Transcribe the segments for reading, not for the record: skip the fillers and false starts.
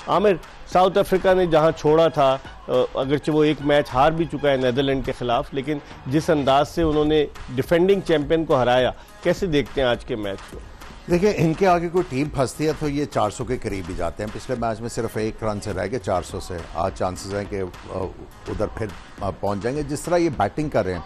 Aamir, south Africa ने जहां छोड़ा था, अगरचे वो एक मैच हार भी चुका है नीदरलैंड के खिलाफ, लेकिन जिस अंदाज से उन्होंने डिफेंडिंग चैंपियन को हराया, कैसे देखते हैं आज के मैच को? देखिए, इनके आगे कोई टीम फंसती है तो ये 400 के करीब ही जाते हैं। पिछले मैच में सिर्फ 1 रन से रह गए 400 से। आज चांसेस हैं कि उधर फिर पहुंच जाएंगे। जिस तरह ये बैटिंग कर रहे हैं,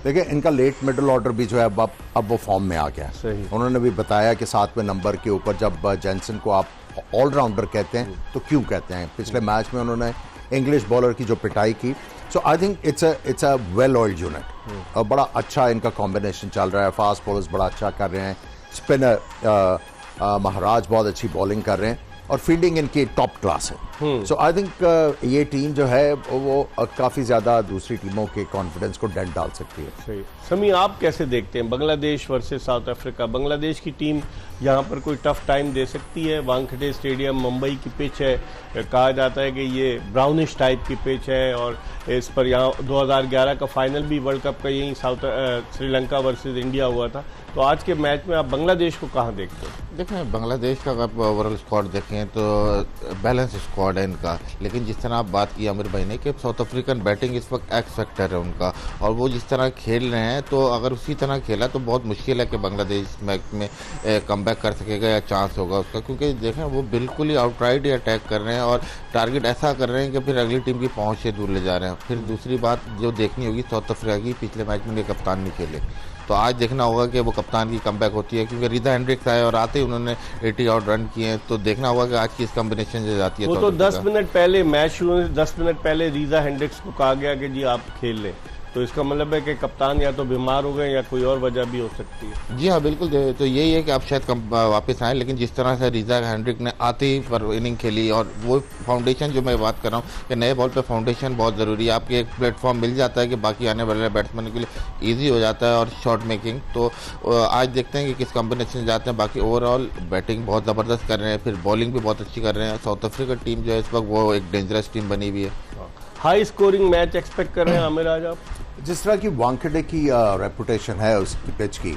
देखिए इनका लेट मिडल ऑर्डर भी जो है अब वो फॉर्म में आ गया है। उन्होंने भी बताया कि 7वें नंबर के ऊपर जब जेंसन को आप ऑलराउंडर कहते हैं तो क्यों कहते हैं। पिछले मैच में उन्होंने इंग्लिश बॉलर की जो पिटाई की, so I think it's a well oiled unit. और बड़ा अच्छा इनका कॉम्बिनेशन चल रहा है। फास्ट बॉलर्स बड़ा अच्छा कर रहे हैं। स्पिनर महाराज बहुत अच्छी बॉलिंग कर रहे हैं और फील्डिंग इनकी टॉप क्लास है। सो आई थिंक ये टीम जो है वो काफ़ी ज़्यादा दूसरी टीमों के कॉन्फिडेंस को डेंट डाल सकती है। सही। समी, आप कैसे देखते हैं Bangladesh versus south Africa? Bangladesh की टीम यहाँ पर कोई टफ टाइम दे सकती है? वानखेड़े स्टेडियम मुंबई की पिच है, कहा जाता है कि ये ब्राउनिश टाइप की पिच है, और इस पर यहाँ 2011 का फाइनल भी वर्ल्ड कप का यहीं श्रीलंका वर्सेस इंडिया हुआ था। तो आज के मैच में आप बांग्लादेश को कहाँ देखते हैं? देखें, बांग्लादेश का अगर ओवरऑल स्क्वाड देखें तो बैलेंस स्क्वाड है इनका, लेकिन जिस तरह आप बात की आमिर भाई ने कि साउथ अफ्रीकन बैटिंग इस वक्त एक्स फैक्टर है उनका, और वो जिस तरह खेल रहे हैं तो अगर उसी तरह खेला तो बहुत मुश्किल है कि बांग्लादेश मैच में कमबैक कर सकेगा या चांस होगा उसका, क्योंकि देखें वो बिल्कुल ही आउटराइट ही अटैक कर रहे हैं और टारगेट ऐसा कर रहे हैं कि फिर अगली टीम की पहुंच से दूर ले जा रहे हैं। फिर दूसरी बात जो देखनी होगी साउथ अफ्रीका की, पिछले मैच में कप्तान नहीं खेले, तो आज देखना होगा कि वो कप्तान की कमबैक होती है, क्योंकि रीदा हेंड्रिक्स आए और आते ही उन्होंने 80 आउट रन किए हैं। तो देखना होगा कि आज की इस कॉम्बिनेशन से जाती है। वो तो 10 मिनट पहले मैच शुरू होने 10 मिनट पहले रीदा हेंड्रिक्स को कहा गया कि जी आप खेल लें, तो इसका मतलब है कि कप्तान या तो बीमार हो गए या कोई और वजह भी हो सकती है। जी हाँ, बिल्कुल। तो यही है कि आप शायद वापस आए, लेकिन जिस तरह से रीजा हेंड्रिक ने आते ही पर इनिंग खेली, और वो फाउंडेशन जो मैं बात कर रहा हूँ कि नए बॉल पे फाउंडेशन बहुत ज़रूरी है। आपके एक प्लेटफॉर्म मिल जाता है कि बाकी आने वाले बैट्समैन के लिए ईजी हो जाता है और शॉट मेकिंग। तो आज देखते हैं कि किस कॉम्बिनेशन से जाते हैं। बाकी ओवरऑल बैटिंग बहुत ज़बरदस्त कर रहे हैं, फिर बॉलिंग भी बहुत अच्छी कर रहे हैं। साउथ अफ्रीका टीम जो है इस वक्त वो एक डेंजरस टीम बनी हुई है। हाई स्कोरिंग मैच एक्सपेक्ट कर रहे हैं आमिर आज आप? जिस तरह की वानखेड़े की रेपुटेशन है उसकी पिच की,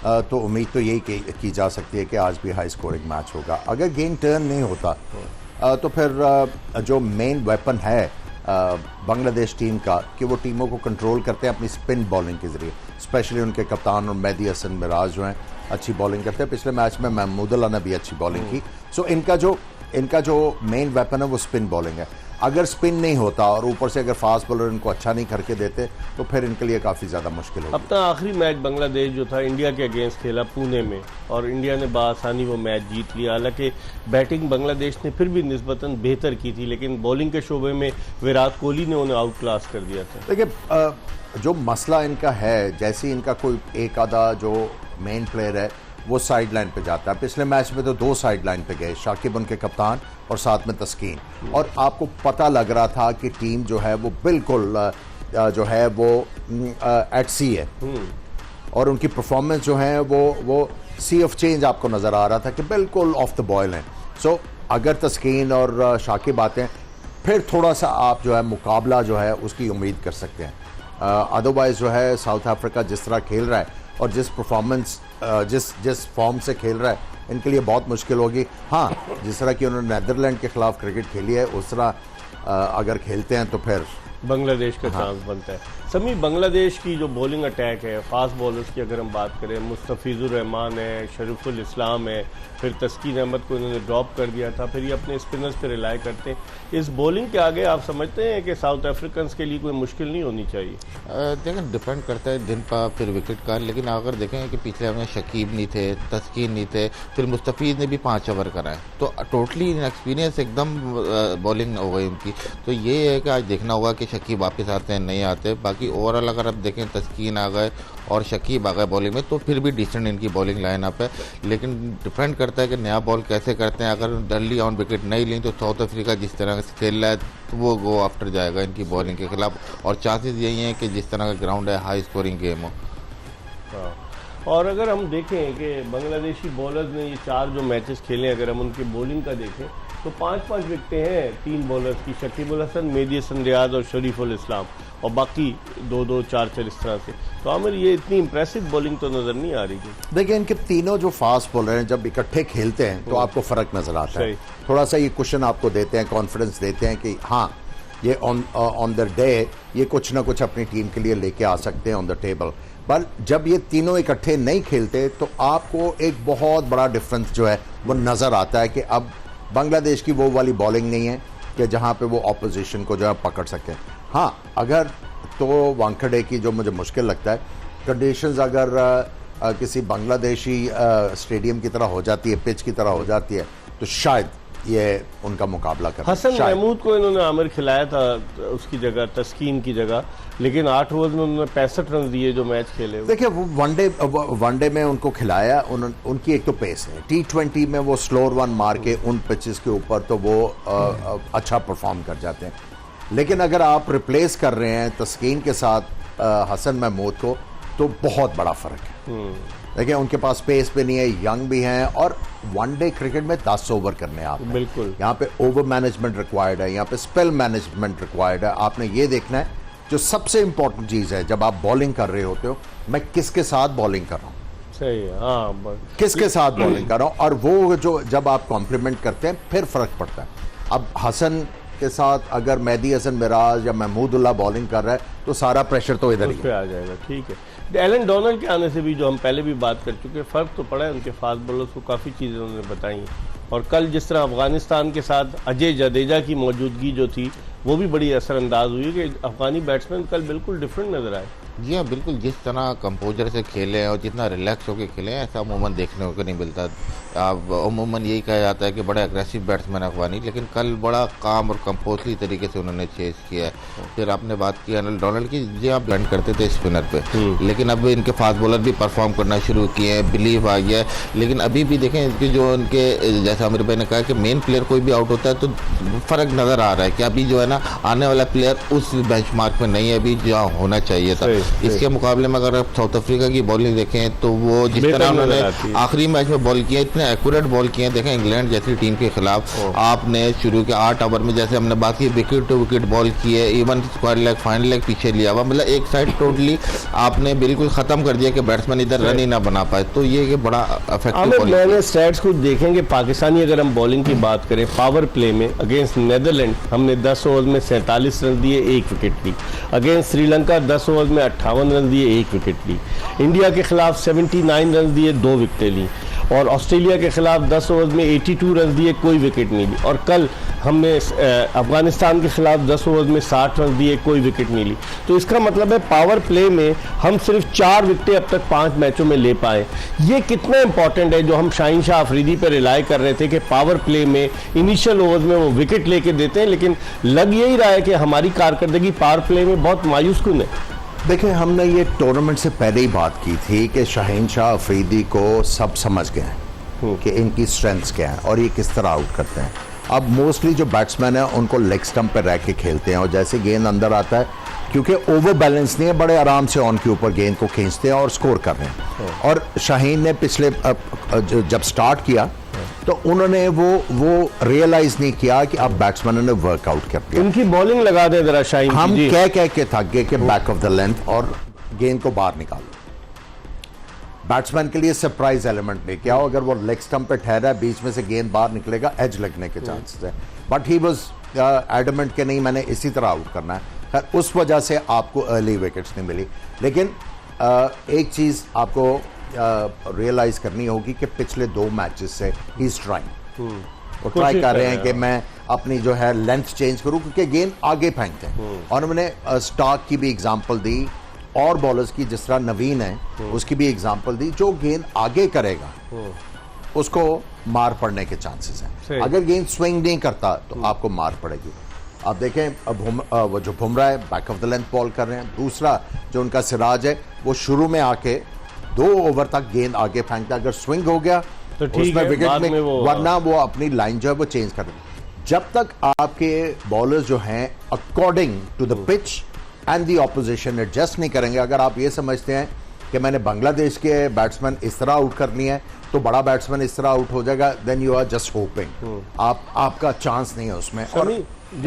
तो उम्मीद तो यही की जा सकती है कि आज भी हाई स्कोरिंग मैच होगा। अगर गेम टर्न नहीं होता तो फिर जो मेन वेपन है बांग्लादेश टीम का, कि वो टीमों को कंट्रोल करते हैं अपनी स्पिन बॉलिंग के जरिए। स्पेशली उनके कप्तान और मेहदी हसन मिराज जो हैं अच्छी बॉलिंग करते हैं। पिछले मैच में महमूदुल्लाह ने भी अच्छी बॉलिंग की। सो इनका जो मेन वेपन है वो स्पिन बॉलिंग है। अगर स्पिन नहीं होता और ऊपर से अगर फास्ट बॉलर इनको अच्छा नहीं करके देते तो फिर इनके लिए काफ़ी ज़्यादा मुश्किल होगी। अपना आखिरी मैच बांग्लादेश जो था इंडिया के अगेंस्ट खेला पुणे में, और इंडिया ने बआसानी वो मैच जीत लिया। हालांकि बैटिंग बांग्लादेश ने फिर भी निस्बतन बेहतर की थी, लेकिन बॉलिंग के शोबे में विराट कोहली ने उन्हें आउट क्लास कर दिया था। देखिए, जो मसला इनका है, जैसे इनका कोई एक आधा जो मेन प्लेयर है वो साइड लाइन पे जाता है। पिछले मैच में तो 2 साइड लाइन पे गए, शाकिब उनके कप्तान और साथ में तस्कीन, और आपको पता लग रहा था कि टीम जो है वो बिल्कुल जो है वो एट सी है, और उनकी परफॉर्मेंस जो है वो सी ऑफ चेंज आपको नज़र आ रहा था कि बिल्कुल ऑफ द बॉयल है। सो अगर तस्कीन और शाकिब आते हैं फिर थोड़ा सा आप जो है मुकाबला जो है उसकी उम्मीद कर सकते हैं। अदरवाइज जो है साउथ अफ्रीका जिस तरह खेल रहा है और जिस परफॉर्मेंस जिस फॉर्म से खेल रहा है, इनके लिए बहुत मुश्किल होगी। हाँ, जिस तरह की उन्होंने नीदरलैंड के खिलाफ क्रिकेट खेली है उस तरह अगर खेलते हैं तो फिर बांग्लादेश का चांस बनता है। समी, बांग्लादेश की जो बॉलिंग अटैक है, फास्ट बॉलर्स की अगर हम बात करें, मुस्तफिजुर रहमान है, शरीफुल इस्लाम है, फिर तस्कीन अहमद को इन्होंने ड्रॉप कर दिया था, फिर ये अपने स्पिनर्स पे रिलाई करते हैं। इस बॉलिंग के आगे आप समझते हैं कि साउथ अफ्रीकन्स के लिए कोई मुश्किल नहीं होनी चाहिए? देखें, डिपेंड करता है दिन पर फिर विकेट का, लेकिन अगर देखें कि पिछले हमें शकीब नहीं थे, तस्कीन नहीं थे, फिर मुस्तफीज़ ने भी 5 ओवर कराए, तो टोटली एक्सपीरियंस एकदम बॉलिंग हो गई उनकी। तो ये है कि आज देखना होगा कि शकीब वापस आते हैं नहीं आते। बाकी ओवरऑल अगर आप देखें तस्कीन आ गए और शकीब आ गए बॉलिंग में, तो फिर भी डिसेंट इनकी बॉलिंग लाइनअप है, लेकिन डिपेंड करता है कि नया बॉल कैसे करते हैं। अगर अर्ली ऑन विकेट नहीं ली तो साउथ अफ्रीका जिस तरह से खेल रहा है तो वो गो आफ्टर जाएगा इनकी बॉलिंग के खिलाफ, और चांसेस यही हैं कि जिस तरह का ग्राउंड है हाई स्कोरिंग गेम हो। और अगर हम देखें कि बांग्लादेशी बॉलर्स ने ये 4 जो मैचेस खेले, अगर हम उनकी बॉलिंग का देखें तो 5-5 विकेटें हैं 3 बॉलर्स की, शकीब उल हसन, मेहदी हसन रियाज और शरीफ उल इस्लाम, और बाकी 2-2, 4-4 इस तरह से। तो आमिर ये इतनी इंप्रेसिव बॉलिंग तो नजर नहीं आ रही थी। देखिए इनके तीनों जो फास्ट बॉलर हैं जब इकट्ठे खेलते हैं तो आपको फर्क नजर आता है, थोड़ा सा ये कुशन आपको देते हैं, कॉन्फिडेंस देते हैं कि हाँ ये ऑन द डे ये कुछ ना कुछ अपनी टीम के लिए लेके आ सकते हैं ऑन द टेबल। पर जब ये तीनों इकट्ठे नहीं खेलते तो आपको एक बहुत बड़ा डिफरेंस जो है वो नज़र आता है कि अब बांग्लादेश की वो वाली बॉलिंग नहीं है कि जहाँ पे वो ऑपोजिशन को जो है पकड़ सकें। हाँ, अगर तो वानखेड़े की जो मुझे मुश्किल लगता है कंडीशंस अगर किसी बांग्लादेशी स्टेडियम की तरह हो जाती है, पिच की तरह हो जाती है, तो शायद ये उनका मुकाबला कर। हसन महमूद को इन्होंने आमिर खिलाया था उसकी जगह, तस्कीन की जगह, लेकिन 8 ओवर में उन्होंने 65 रन दिए जो मैच खेले। देखिए वो वनडे में उनको खिलाया, उनकी एक तो पेस है, T20 में वो स्लोअर वन मार के उन पिचेस के ऊपर तो वो अच्छा परफॉर्म कर जाते हैं। लेकिन अगर आप रिप्लेस कर रहे हैं तस्कीन के साथ हसन महमूद को तो बहुत बड़ा फर्क है। देखिए उनके पास स्पेस भी नहीं है, यंग भी हैं, और वनडे क्रिकेट में 10 ओवर करने हैं आपने। बिल्कुल, यहाँ पे ओवर मैनेजमेंट रिक्वायर्ड है, यहाँ पे स्पेल मैनेजमेंट रिक्वायर्ड है। आपने ये देखना है जो सबसे इंपॉर्टेंट चीज़ है जब आप बॉलिंग कर रहे होते हो, मैं किसके साथ बॉलिंग कर रहा हूँ, सही है, हाँ, किसके साथ बॉलिंग कर रहा हूँ, और वो जो जब आप कॉम्प्लीमेंट करते हैं फिर फर्क पड़ता है। अब हसन के साथ अगर मेहदी हसन मिराज या महमूदुल्लाह बॉलिंग कर रहा है तो सारा प्रेशर तो इधर ही आ जाएगा। ठीक है, एलन डोनाल्ड के आने से भी जो हम पहले भी बात कर चुके हैं, फ़र्क तो पड़ा है उनके फास्ट बॉलर्स को, काफ़ी चीज़ें उन्होंने बताई हैं। और कल जिस तरह अफगानिस्तान के साथ अजय जडेजा की मौजूदगी जो थी वो भी बड़ी असरअंदाज हुई कि अफगानी बैट्समैन कल बिल्कुल डिफरेंट नजर आए। जी हाँ, बिल्कुल जिस तरह कंपोजर से खेले हैं और जितना रिलैक्स होकर खेले हैं ऐसा अमूमन देखने को नहीं मिलता। अब अमूमन यही कहा जाता है कि बड़े अग्रेसिव बैट्समैन अफगानी, लेकिन कल बड़ा काम और कंपोजली तरीके से उन्होंने चेज किया है। फिर आपने बात की एलन डोनाल्ड की, जी आप ब्लेंड करते थे स्पिनर पे, लेकिन अब इनके फास्ट बॉलर भी परफॉर्म करना शुरू किए हैं, बिलीव आ गया है। लेकिन अभी भी देखें इनके जो उनके जैसा आमिर भाई ने कहा कि मेन प्लेयर कोई भी आउट होता है तो फ़र्क नज़र आ रहा है कि अभी जो है ना आने वाला प्लेयर उस बेंचमार्क पे नहीं है अभी जहाँ होना चाहिए था। इसके मुकाबले में अगर आप साउथ अफ्रीका की बॉलिंग देखें तो वो जिस तरह उन्होंने आखिरी मैच में बॉल किया, इतने एक्यूरेट बॉल किए। देखें इंग्लैंड जैसी टीम के खिलाफ आपने शुरू के 8 ओवर में जैसे हमने बात की विकेट टू विकेट बॉल किए, even square leg final leg पीछे लिया हुआ, मतलब एक साइड टोटली आपने बिल्कुल खत्म कर दिया कि बैट्समैन इधर रन ही ना बना पाए। तो ये बड़ा इफेक्टिव मैंने स्टैट्स को देखेंगे। पाकिस्तानी अगर हम बॉलिंग की बात करें, पावर प्ले में अगेंस्ट नीदरलैंड हमने 10 ओवर में 47 रन दिए, 1 विकेट ली। अगेंस्ट श्रीलंका 10 ओवर में 58 रन दिए, 1 विकेट ली। इंडिया के खिलाफ 79 रन दिए, 2 विकेटें ली। और ऑस्ट्रेलिया के खिलाफ 10 ओवर में 82 रन दिए, कोई विकेट नहीं ली। और कल हमने अफगानिस्तान के खिलाफ 10 ओवर में 60 रन दिए, कोई विकेट नहीं ली। तो इसका मतलब है पावर प्ले में हम सिर्फ 4 विकेटें अब तक 5 मैचों में ले पाए। ये कितना इंपॉर्टेंट है जो हम शाहीन शाह अफरीदी पर रिलाई कर रहे थे कि पावर प्ले में इनिशियल ओवर में वो विकेट लेके देते हैं, लेकिन लग यही रहा है कि हमारी कारकर्दगी पावर प्ले में बहुत मायूस कुन है। देखिए हमने ये टूर्नामेंट से पहले ही बात की थी कि शाहीन शाह अफरीदी को सब समझ गए हैं कि इनकी स्ट्रेंथ्स क्या हैं और ये किस तरह आउट करते हैं। अब मोस्टली जो बैट्समैन है उनको लेग स्टंप पर रह के खेलते हैं और जैसे गेंद अंदर आता है, क्योंकि ओवर बैलेंस नहीं है, बड़े आराम से ऑन के ऊपर गेंद को खींचते हैं और स्कोर कर रहे हैं। और शाहीन ने पिछले जब स्टार्ट किया तो उन्होंने वो रियलाइज नहीं किया कि अब बैट्समैनों ने वर्कआउट कर दिया। उनकी बॉलिंग लगा दे जरा शाहीन, हम कह के थक गए कि बैक ऑफ द लेंथ और गेंद को बाहर निकालो। बैट्समैन के लिए सरप्राइज एलिमेंट लेके आओ। अगर वो लेग स्टंप पे ठहरा है, बीच में से गेंद बाहर निकलेगा, एज लगने के चांसेस है। बट ही वाज एडमेंट के नहीं, मैंने इसी तरह आउट करना है। खैर उस वजह से आपको अर्ली विकेट्स नहीं मिली। लेकिन एक चीज़ आपको रियलाइज करनी होगी कि पिछले 2 मैचेस से ही इज ट्राइंग, वो ट्राई कर रहे हैं कि मैं अपनी जो है लेंथ चेंज करूं, क्योंकि गेंद आगे फेंकते हैं। और उन्होंने स्टार्क की भी एग्जांपल दी और बॉलर्स की, जिस तरह नवीन है उसकी भी एग्जांपल दी। जो गेंद आगे करेगा उसको मार पड़ने के चांसेस हैं। अगर गेंद स्विंग नहीं करता तो आपको मार पड़ेगी। आप देखें वो जो बुमराह है back of the length ball कर रहे हैं। दूसरा जो उनका सिराज है वो शुरू में आके 2 ओवर तक गेंद आगे फेंकता है। अगर स्विंग हो गया तो ठीक है, विकेट में, वरना वो अपनी लाइन जो है वो चेंज कर देंगे। जब तक आपके बॉलर्स जो हैं according to the pitch and the opposition adjust नहीं करेंगे, अगर आप ये समझते हैं कि मैंने बांग्लादेश के बैट्समैन इस तरह आउट करनी है तो बड़ा बैट्समैन इस तरह आउट हो जाएगा, then you are just hoping, आपका चांस नहीं है उसमें, और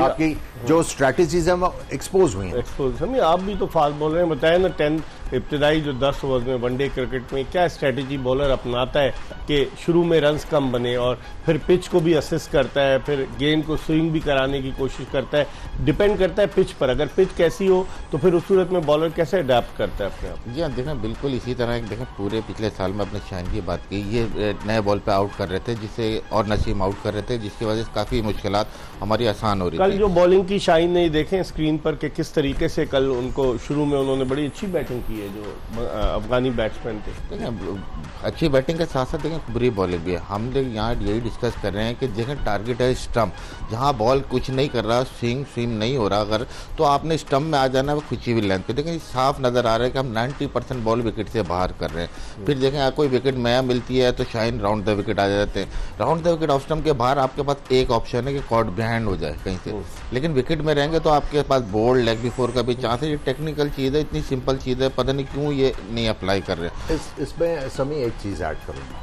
आपकी जो स्ट्रेटजीज है वो एक्सपोज हुई हैं। एक्सपोज हमें आप भी तो फास्ट बॉलर हैं, बताया ना 10 इब्तदाई जो 10 ओवर में वनडे क्रिकेट में क्या स्ट्रेटजी बॉलर अपनाता है कि शुरू में रन्स कम बने और फिर पिच को भी असिस्ट करता है, फिर गेंद को स्विंग भी कराने की कोशिश करता है, डिपेंड करता है पिच पर। अगर पिच कैसी हो तो फिर उस सूरत में बॉलर कैसे अडेप्ट करता है अपने आप। जी हाँ, देखें बिल्कुल इसी तरह देखें पूरे पिछले साल में अपने शाइन की बात की, ये नए बॉल पे आउट कर रहे थे जिससे, और नसीम आउट कर रहे थे जिसकी वजह से काफ़ी मुश्किलात हमारी आसान हो रही कल थी। जो बॉलिंग की शाइन नहीं देखें स्क्रीन पर कि किस तरीके से कल उनको शुरू में उन्होंने बड़ी अच्छी बैटिंग की है जो अफगानी बैट्समैन थे। देखें अच्छी बैटिंग के साथ साथ देखें बुरी बॉलिंग भी है। हम लोग यहाँ यही डिस्कस कर रहे हैं कि देखें टारगेट है स्टंप, जहाँ बॉल कुछ नहीं कर रहा, स्विंग नहीं हो रहा, अगर तो आपने स्टंप में आ जाना है कुछ भी लेंथ पे। देखें साफ नज़र आ रहा है कि हम 90% बॉल विकेट से बाहर कर रहे हैं। फिर देखें कोई विकेट नया मिलती है तो शाइन राउंड द विकेट आ जाते हैं। Round the wicket off stump के बाहर आपके पास एक ऑप्शन है कि कॉट बिहाइंड हो जाए कहीं से, लेकिन विकेट में रहेंगे तो आपके पास बोल्ड लेग बिफोर का भी चांस है। ये टेक्निकल चीज़ है, इतनी सिंपल चीज़ है, पता नहीं क्यों ये नहीं अप्लाई कर रहे हैं। इसमें समी एक चीज़ ऐड करूँगा,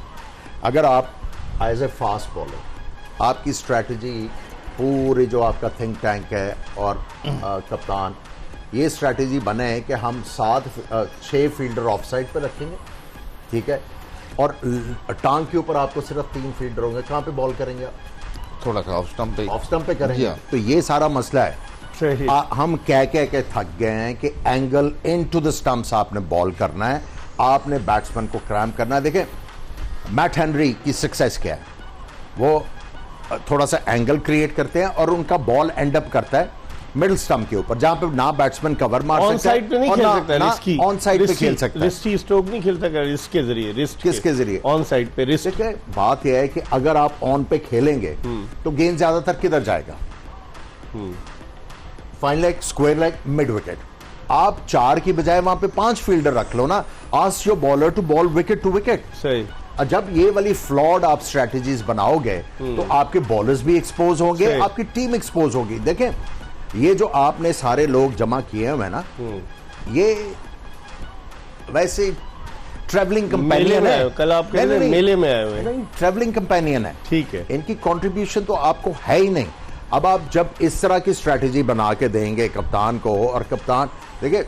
अगर आप एज ए फास्ट बॉलर, आपकी स्ट्रैटेजी पूरी जो आपका थिंक टैंक है और कप्तान, ये स्ट्रैटेजी बने कि हम 6 फील्डर ऑफ साइड पर रखेंगे, ठीक है, और टांग के ऊपर आपको सिर्फ 3 फील्डर होंगे, कहाँ पे बॉल करेंगे आप? थोड़ा सा ऑफ स्टंप पे करेंगे। तो ये सारा मसला है। सही। हम कह के थक गए हैं कि एंगल इनटू द स्टंप्स आपने बॉल करना है, आपने बैट्समैन को क्रैम्प करना है। देखें मैट हेनरी की सक्सेस क्या है, वो थोड़ा सा एंगल क्रिएट करते हैं और उनका बॉल एंड अप करता है मिडिल स्टंप के ऊपर, जहां पे ना बैट्समैन कवर मार सकता है, ऑन साइड पे नहीं खेल सकता, रिस्की ऑन साइड पे खेल सकता है, रिस्की स्ट्रोक नहीं खेल सकता, रिस्क के जरिए, रिस्क किसके जरिए, ऑन साइड पे रिस्क। देखिए बात यह है कि अगर आप ऑन पे खेलेंगे तो गेंद ज्यादातर किधर जाएगा, fine leg, square leg, mid wicket. आप 4 की बजाय वहां पे 5 फील्डर रख लो ना, ask your bowler to bowl wicket to wicket. सही। जब ये वाली फ्लॉड आप स्ट्रेटजीज बनाओगे तो आपके बॉलर्स भी एक्सपोज होंगे, आपकी टीम एक्सपोज होगी। देखें ये जो आपने सारे लोग जमा किए हुए ना, ये वैसे ट्रैवलिंग कंपेनियन है। कल आप कह रहे हैं मेले में आए हुए हैं, ट्रैवलिंग कंपेनियन है, ठीक है, इनकी कंट्रीब्यूशन तो आपको है ही नहीं। अब आप जब इस तरह की स्ट्रेटजी बना के देंगे कप्तान को, और कप्तान देखिए